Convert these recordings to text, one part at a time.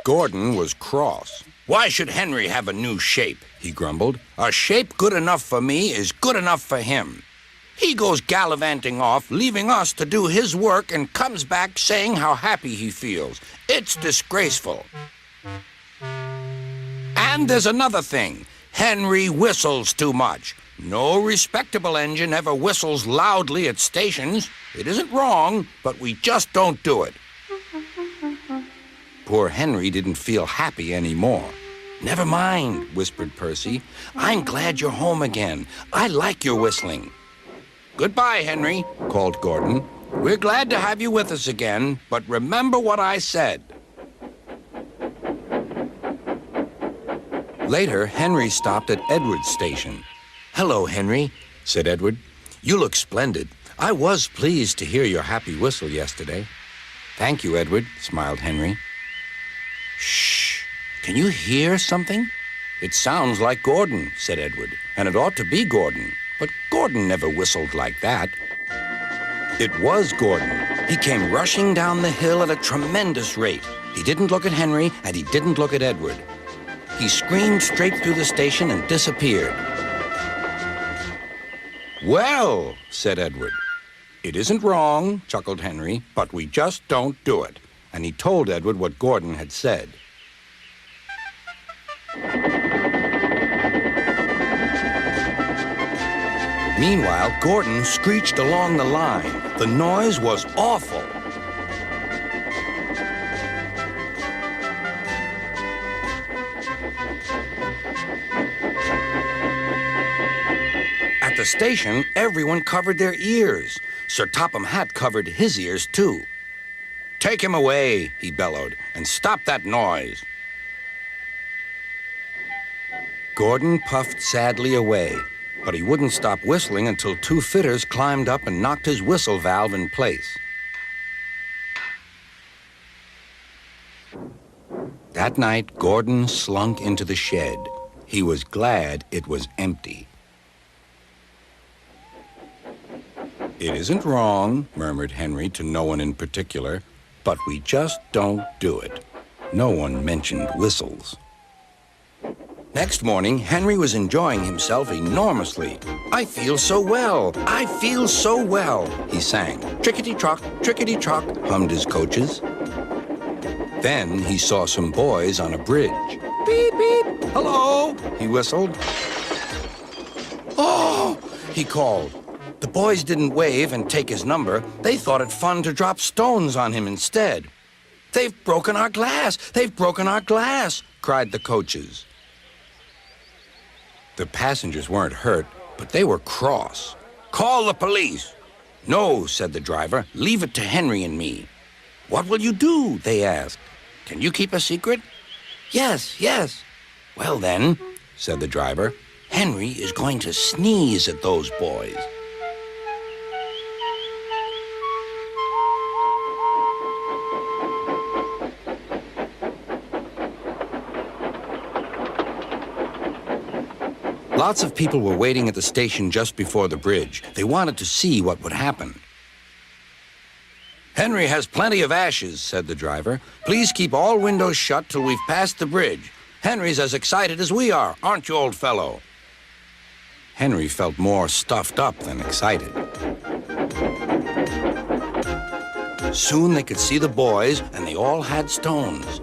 Gordon was cross. "Why should Henry have a new shape?" he grumbled. "A shape good enough for me is good enough for him. He goes gallivanting off, leaving us to do his work, and comes back saying how happy he feels. It's disgraceful. And there's another thing. Henry whistles too much. No respectable engine ever whistles loudly at stations. It isn't wrong, but we just don't do it." Poor Henry didn't feel happy anymore. "Never mind," whispered Percy. "I'm glad you're home again. I like your whistling." "Goodbye, Henry," called Gordon. "We're glad to have you with us again, but remember what I said." Later, Henry stopped at Edward's station. "Hello, Henry," said Edward. "You look splendid. I was pleased to hear your happy whistle yesterday." "Thank you, Edward," smiled Henry. "Shh! Can you hear something?" "It sounds like Gordon," said Edward, "and it ought to be Gordon. But Gordon never whistled like that." It was Gordon. He came rushing down the hill at a tremendous rate. He didn't look at Henry, and he didn't look at Edward. He screamed straight through the station and disappeared. "Well," said Edward. "It isn't wrong," chuckled Henry, "but we just don't do it." And he told Edward what Gordon had said. Meanwhile, Gordon screeched along the line. The noise was awful. At the station, everyone covered their ears. Sir Topham Hatt covered his ears, too. "Take him away," he bellowed, "and stop that noise." Gordon puffed sadly away, but he wouldn't stop whistling until two fitters climbed up and knocked his whistle valve in place. That night, Gordon slunk into the shed. He was glad it was empty. "It isn't wrong," murmured Henry to no one in particular, "but we just don't do it." No one mentioned whistles. Next morning, Henry was enjoying himself enormously. "I feel so well, I feel so well," he sang. "Trickety-trock, trickety-trock," hummed his coaches. Then he saw some boys on a bridge. "Beep, beep, hello," he whistled. "Oh," he called. The boys didn't wave and take his number. They thought it fun to drop stones on him instead. "They've broken our glass! They've broken our glass!" cried the coaches. The passengers weren't hurt, but they were cross. "Call the police." "No," said the driver. "Leave it to Henry and me." "What will you do?" they asked. "Can you keep a secret?" "Yes, yes." "Well then," said the driver, "Henry is going to sneeze at those boys." Lots of people were waiting at the station just before the bridge. They wanted to see what would happen. "Henry has plenty of ashes," said the driver. "Please keep all windows shut till we've passed the bridge. Henry's as excited as we are, aren't you, old fellow?" Henry felt more stuffed up than excited. Soon they could see the boys, and they all had stones.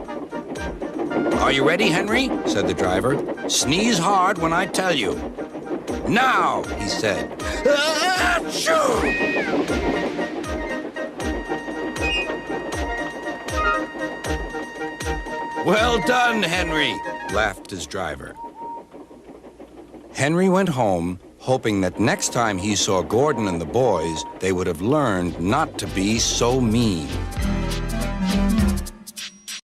"Are you ready, Henry?" said the driver. "Sneeze hard when I tell you." "Now," he said. Achoo! "Well done, Henry," laughed his driver. Henry went home, hoping that next time he saw Gordon and the boys, they would have learned not to be so mean.